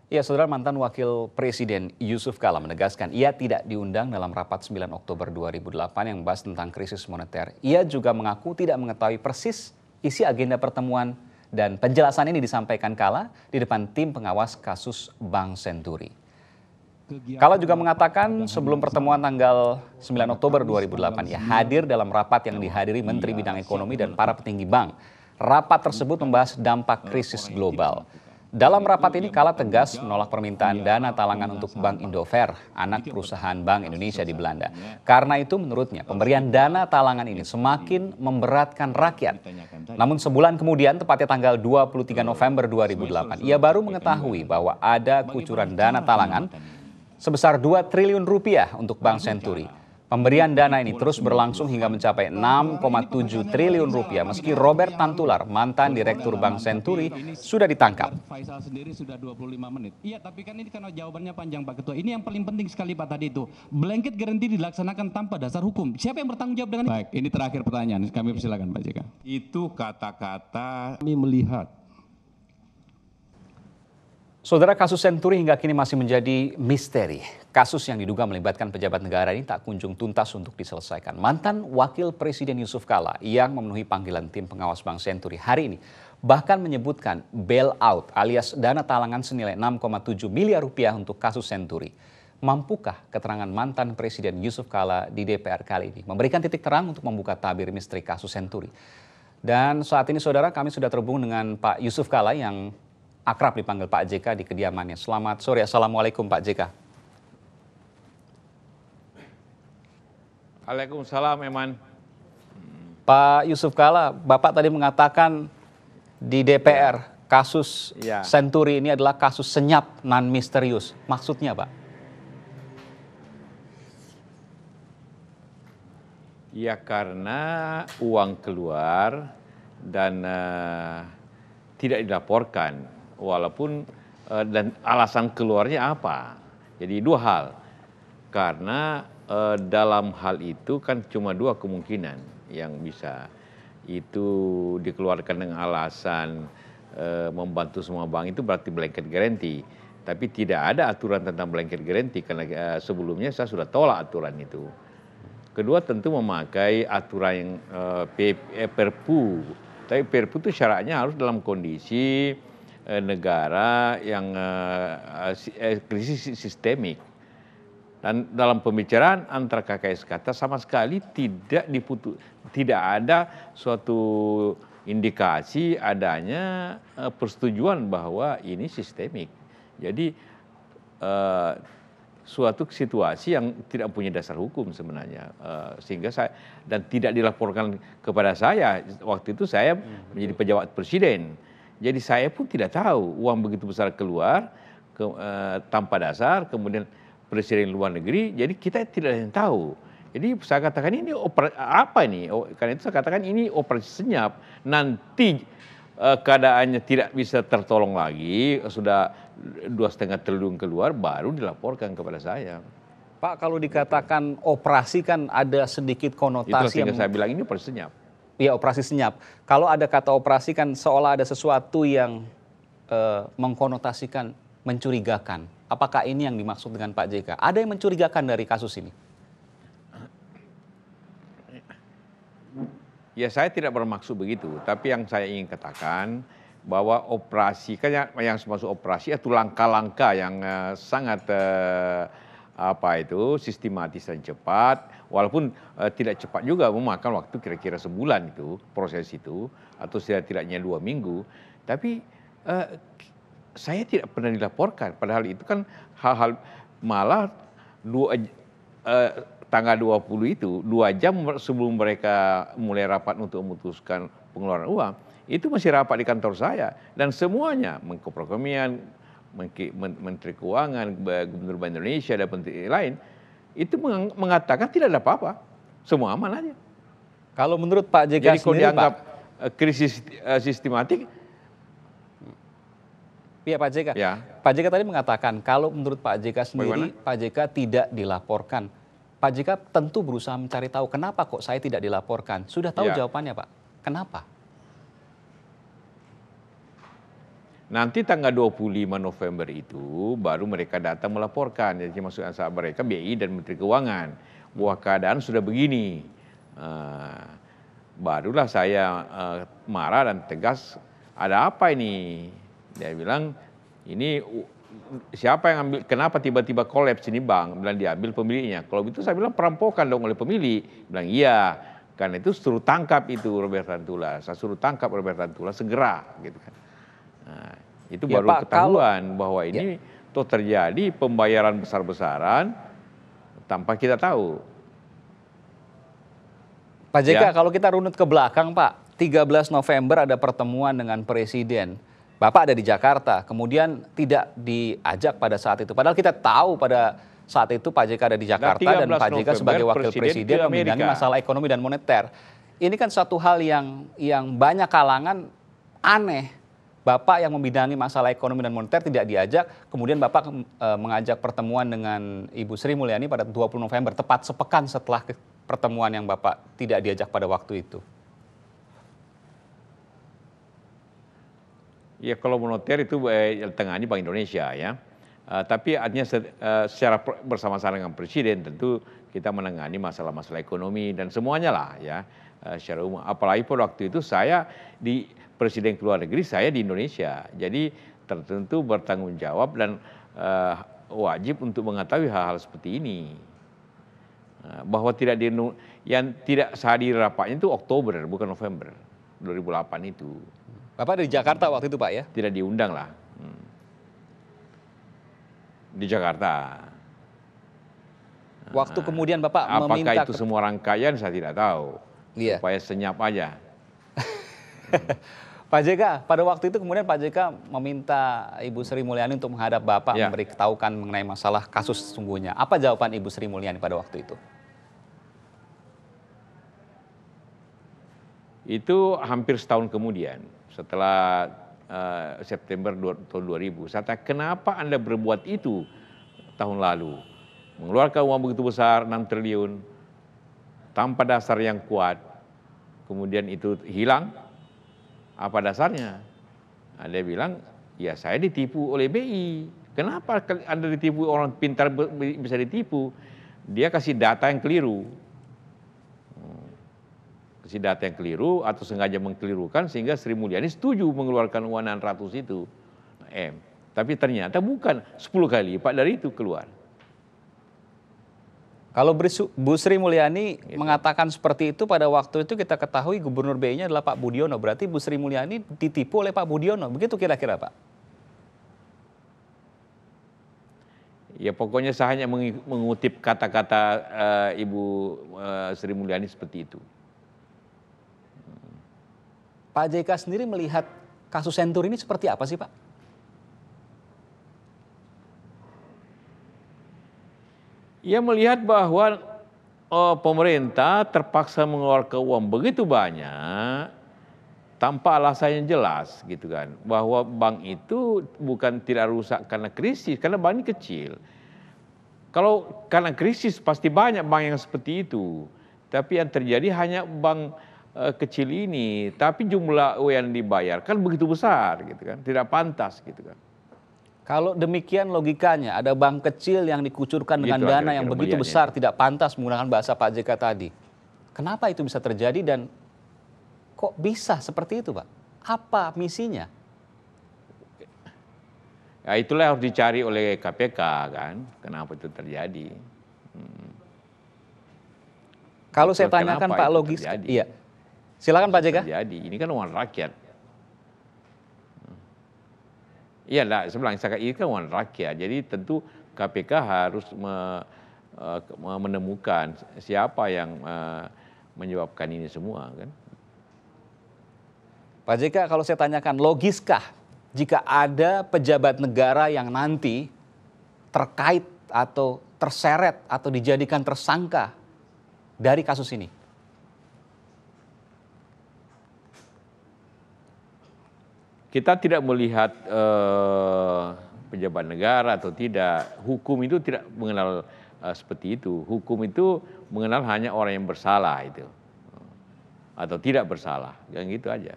Ya, Saudara, mantan Wakil Presiden Yusuf Kala menegaskan ia tidak diundang dalam rapat 9 Oktober 2008 yang membahas tentang krisis moneter. Ia juga mengaku tidak mengetahui persis isi agenda pertemuan dan penjelasan ini disampaikan Kala di depan tim pengawas kasus Bank Senturi. Kala juga mengatakan sebelum pertemuan tanggal 9 Oktober 2008 ia hadir dalam rapat yang dihadiri Menteri Bidang Ekonomi dan para petinggi bank. Rapat tersebut membahas dampak krisis global. Dalam rapat ini Kala tegas menolak permintaan dana talangan untuk Bank Indover, anak perusahaan Bank Indonesia di Belanda. Karena itu menurutnya pemberian dana talangan ini semakin memberatkan rakyat. Namun sebulan kemudian, tepatnya tanggal 23 November 2008, ia baru mengetahui bahwa ada kucuran dana talangan sebesar 2 triliun rupiah untuk Bank Senturi. Pemberian dana ini terus berlangsung hingga mencapai 6,7 triliun rupiah meski Robert Tantular, mantan Direktur Bank Senturi, sudah ditangkap. Faisal sendiri sudah 25 menit. Iya, tapi kan ini karena jawabannya panjang Pak Ketua. Ini yang paling penting sekali Pak tadi itu. Blanket guarantee dilaksanakan tanpa dasar hukum. Siapa yang bertanggung jawab dengan itu? Baik, ini terakhir pertanyaan. Kami persilakan Pak JK. Itu kata-kata kami melihat. Saudara, kasus Senturi hingga kini masih menjadi misteri. Kasus yang diduga melibatkan pejabat negara ini tak kunjung tuntas untuk diselesaikan. Mantan Wakil Presiden Yusuf Kala yang memenuhi panggilan tim pengawas Bank Senturi hari ini bahkan menyebutkan bailout alias dana talangan senilai 6,7 miliar rupiah untuk kasus Senturi. Mampukah keterangan mantan Presiden Yusuf Kala di DPR kali ini memberikan titik terang untuk membuka tabir misteri kasus Senturi? Dan saat ini saudara, kami sudah terhubung dengan Pak Yusuf Kala yang akrab dipanggil Pak JK di kediamannya. Selamat sore, Assalamualaikum Pak JK. Waalaikumsalam, Eman. Pak Yusuf Kala, Bapak tadi mengatakan di DPR kasus Senturi ini adalah kasus senyap non-misterius. Maksudnya, Pak? Ya, karena uang keluar dan tidak dilaporkan, walaupun dan alasan keluarnya apa. Jadi dua hal, karena dalam hal itu kan cuma dua kemungkinan yang bisa. Itu dikeluarkan dengan alasan membantu semua bank, itu berarti blanket guarantee. Tapi tidak ada aturan tentang blanket guarantee karena sebelumnya saya sudah tolak aturan itu. Kedua, tentu memakai aturan yang Perpu. Tapi Perpu itu syaratnya harus dalam kondisi negara yang krisis sistemik. Dan dalam pembicaraan antara KKS kata sama sekali tidak ada suatu indikasi adanya persetujuan bahwa ini sistemik. Jadi suatu situasi yang tidak punya dasar hukum sebenarnya, sehingga saya dan tidak dilaporkan kepada saya. Waktu itu saya menjadi pejabat presiden, jadi saya pun tidak tahu uang begitu besar keluar tanpa dasar, kemudian presiden luar negeri, jadi kita tidak ada yang tahu. Jadi saya katakan ini apa ini? Karena itu saya katakan ini operasi senyap. Nanti keadaannya tidak bisa tertolong lagi, sudah 2,5 triliun keluar, baru dilaporkan kepada saya. Pak, kalau dikatakan operasi kan ada sedikit konotasi yang saya bilang ini operasi senyap. Iya, operasi senyap. Kalau ada kata operasi kan seolah ada sesuatu yang mengkonotasikan mencurigakan. Apakah ini yang dimaksud dengan Pak JK? Ada yang mencurigakan dari kasus ini? Ya, saya tidak bermaksud begitu. Tapi yang saya ingin katakan bahwa operasi, kan yang masuk operasi itu langkah-langkah yang sangat sistematis dan cepat. Walaupun tidak cepat juga, memakan waktu kira-kira sebulan itu proses itu, atau setidaknya 2 minggu. Tapi saya tidak pernah dilaporkan, padahal itu kan hal-hal malah tanggal 20 itu 2 jam sebelum mereka mulai rapat untuk memutuskan pengeluaran uang, itu masih rapat di kantor saya dan semuanya Menko Perekonomian, Menteri Keuangan, Gubernur Bank Indonesia dan menteri lain itu mengatakan tidak ada apa-apa, semua aman aja. Kalau menurut Pak JK jadi kalau sendiri, dianggap Pak, krisis sistematik. Iya, Pak JK. Ya. Pak JK tadi mengatakan kalau menurut Pak JK sendiri, Pak JK tidak dilaporkan. Pak JK tentu berusaha mencari tahu kenapa kok saya tidak dilaporkan. Sudah tahu jawabannya, Pak. Kenapa? Nanti tanggal 25 November itu baru mereka datang melaporkan. Jadi maksudnya mereka BI dan Menteri Keuangan bahwa keadaan sudah begini. Barulah saya marah dan tegas, ada apa ini? Dia bilang, ini siapa yang ambil, kenapa tiba-tiba kolaps ini bank? Bilang diambil pemiliknya. Kalau itu saya bilang perampokan dong oleh pemilik. Bilang iya, karena itu suruh tangkap itu Robert Tantula. Saya suruh tangkap Robert Tantula segera gitu kan. Nah, itu Ya, baru Pak, ketahuan bahwa ini toh terjadi pembayaran besar-besaran tanpa kita tahu. Pak JK, Ya. kalau kita runut ke belakang, Pak, 13 November ada pertemuan dengan Presiden. Bapak ada di Jakarta, kemudian tidak diajak pada saat itu. Padahal kita tahu pada saat itu Pak JK ada di Jakarta dan 13 Pak JK sebagai November wakil Presiden presiden ke membidangi Amerika. masalah ekonomi dan moneter. Ini kan suatu hal yang banyak kalangan aneh. Bapak yang membidangi masalah ekonomi dan moneter tidak diajak, kemudian Bapak mengajak pertemuan dengan Ibu Sri Mulyani pada 20 November, tepat sepekan setelah pertemuan yang Bapak tidak diajak pada waktu itu. Ya kalau moneter itu tengahnya Bank Indonesia ya. Tapi artinya secara bersama-sama dengan Presiden tentu kita menangani masalah-masalah ekonomi dan semuanya lah ya secara umum. Apalagi pada waktu itu saya di Presiden keluar negeri, saya di Indonesia. Jadi tertentu bertanggung jawab dan wajib untuk mengetahui hal-hal seperti ini. Bahwa yang tidak hadir rapatnya itu Oktober bukan November 2008 itu. Bapak ada di Jakarta waktu itu, Pak, ya? Tidak diundang lah. Di Jakarta. Waktu kemudian Bapak Apakah meminta itu semua rangkaian saya tidak tahu. Iya. Supaya senyap aja. Pak JK, pada waktu itu kemudian Pak JK meminta Ibu Sri Mulyani untuk menghadap Bapak Ya. memberitahukan mengenai masalah kasus sesungguhnya. Apa jawaban Ibu Sri Mulyani pada waktu itu? Itu hampir setahun kemudian setelah September tahun 2000. Saya tanya, kenapa Anda berbuat itu tahun lalu? Mengeluarkan uang begitu besar, 6 triliun, tanpa dasar yang kuat. Kemudian itu hilang. Apa dasarnya? Nah, dia bilang, ya saya ditipu oleh BI. Kenapa Anda ditipu, orang pintar bisa ditipu? Dia kasih data yang keliru. Kasih data yang keliru atau sengaja mengkelirukan sehingga Sri Mulyani setuju mengeluarkan uang 600 itu. Tapi ternyata bukan 10 kali lipat dari itu keluar. Kalau Bu Sri Mulyani mengatakan seperti itu pada waktu itu kita ketahui Gubernur BI-nya adalah Pak Budiono. Berarti Bu Sri Mulyani ditipu oleh Pak Budiono. Begitu kira-kira, Pak? Ya pokoknya saya hanya mengutip kata-kata Ibu Sri Mulyani seperti itu. Pak JK sendiri melihat kasus Sentur ini seperti apa sih, Pak? Ia melihat bahwa pemerintah terpaksa mengeluarkan uang begitu banyak tanpa alasan yang jelas gitu kan. Bahwa bank itu bukan tidak rusak karena krisis, karena bank ini kecil. Kalau karena krisis pasti banyak bank yang seperti itu. Tapi yang terjadi hanya bank kecil ini, tapi jumlah yang dibayarkan begitu besar gitu kan. Tidak pantas gitu kan. Kalau demikian logikanya, ada bank kecil yang dikucurkan dengan Itulah dana yang kira-kira begitu melihatnya besar, tidak pantas menggunakan bahasa Pak JK tadi. Kenapa itu bisa terjadi dan kok bisa seperti itu, Pak? Apa misinya? Ya itulah yang harus dicari oleh KPK kan, kenapa itu terjadi. Kalau saya Kenapa tanyakan itu Pak logis, terjadi? iya. Silakan Pak JK. Terjadi, ini kan uang rakyat. Iya, saya bilang ini kan uang rakyat, jadi tentu KPK harus menemukan siapa yang menyebabkan ini semua kan. Pak JK, kalau saya tanyakan, logiskah jika ada pejabat negara yang nanti terkait atau terseret atau dijadikan tersangka dari kasus ini? Kita tidak melihat pejabat negara atau tidak. Hukum itu tidak mengenal seperti itu. Hukum itu mengenal hanya orang yang bersalah itu. Atau tidak bersalah. Yang gitu aja.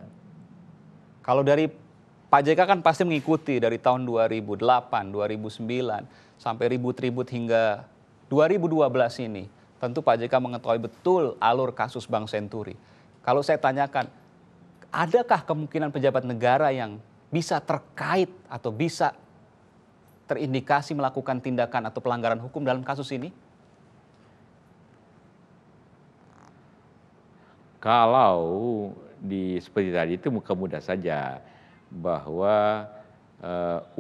Kalau dari Pak JK kan pasti mengikuti dari tahun 2008, 2009, sampai ribut-ribut hingga 2012 ini. Tentu Pak JK mengetahui betul alur kasus Bank Senturi. Kalau saya tanyakan, adakah kemungkinan pejabat negara yang bisa terkait atau bisa terindikasi melakukan tindakan atau pelanggaran hukum dalam kasus ini? Kalau seperti tadi itu mudah saja bahwa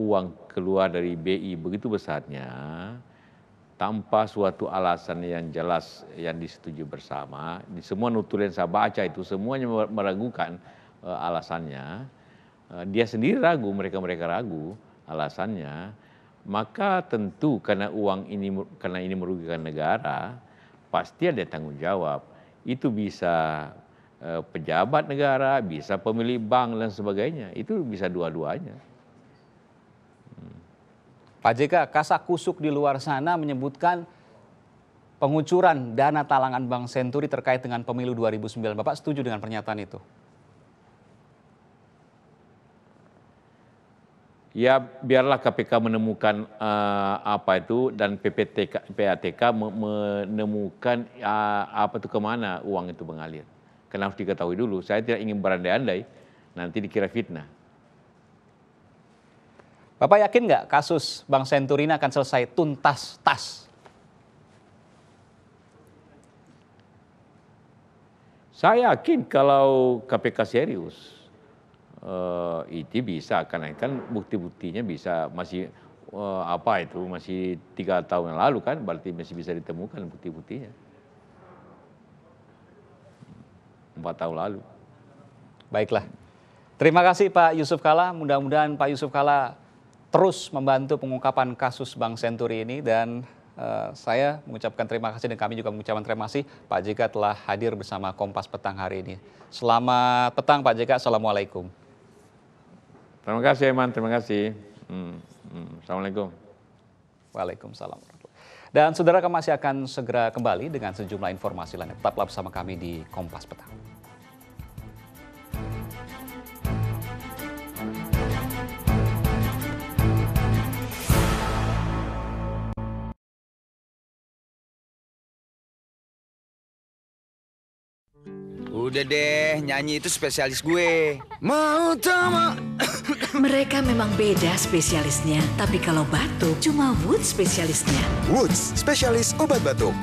uang keluar dari BI begitu besarnya tanpa suatu alasan yang jelas yang disetujui bersama. Di semua nutulen saya baca itu semuanya meragukan alasannya. Dia sendiri ragu, mereka ragu alasannya. Maka tentu karena ini merugikan negara, pasti ada tanggung jawab. Itu bisa pejabat negara, bisa pemilik bank dan sebagainya. Itu bisa dua-duanya. Pak JK, kasakusuk di luar sana menyebutkan pengucuran dana talangan Bank Senturi terkait dengan pemilu 2009. Bapak setuju dengan pernyataan itu? Ya biarlah KPK menemukan apa itu dan PATK menemukan apa itu kemana uang itu mengalir. Karena harus diketahui dulu. Saya tidak ingin berandai-andai, nanti dikira fitnah. Bapak yakin nggak kasus Bank Senturi ini akan selesai tuntas tas? Saya yakin kalau KPK serius, itu bisa karena kan bukti-buktinya bisa masih masih 3 tahun yang lalu kan, berarti masih bisa ditemukan bukti-buktinya. 4 tahun lalu. Baiklah. Terima kasih Pak Yusuf Kalla. Mudah-mudahan Pak Yusuf Kalla terus membantu pengungkapan kasus Bank Senturi ini, dan saya mengucapkan terima kasih dan kami juga mengucapkan terima kasih Pak JK telah hadir bersama Kompas Petang hari ini. Selamat petang Pak JK, Assalamualaikum. Terima kasih Eman, terima kasih. Assalamualaikum. Waalaikumsalam. Dan saudara, kami masih akan segera kembali dengan sejumlah informasi lainnya. Tetaplah bersama kami di Kompas Petang. Udah deh, nyanyi itu spesialis gue. Mau tak mau. Mereka memang beda spesialisnya, tapi kalau batuk cuma Woods spesialisnya. Woods, spesialis obat batuk.